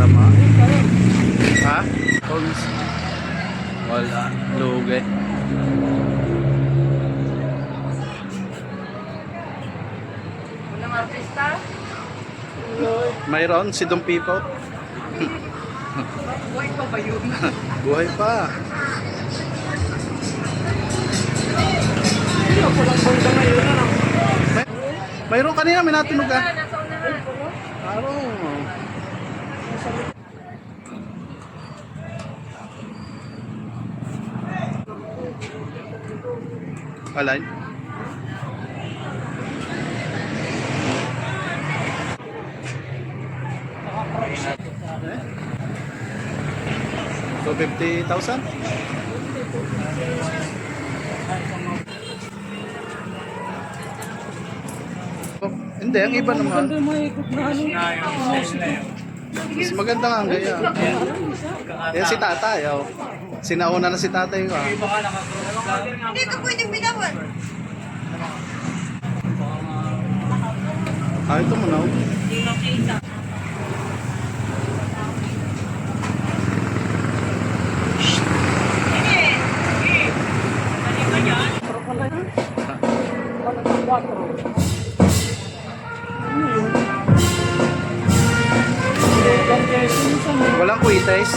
sama. Ha? Tones. Wala. Lugi. Walang artista? Mayroon si Dong Pipo. Buhay pa ba yun? Buhay pa. Walang banda ngayon, ano? Mayroon kanina, may natunog ah. Nasa unahan. Araw. Alay. So 50,000? Oh, hindi, ang iba naman. Mas maganda nga ang gaya. Yan si tatay, oh. Sinauna na si tatay ko. Ah. Hindi ka pwedeng binawan. Ah, ito mo na. Oh. Walang quites.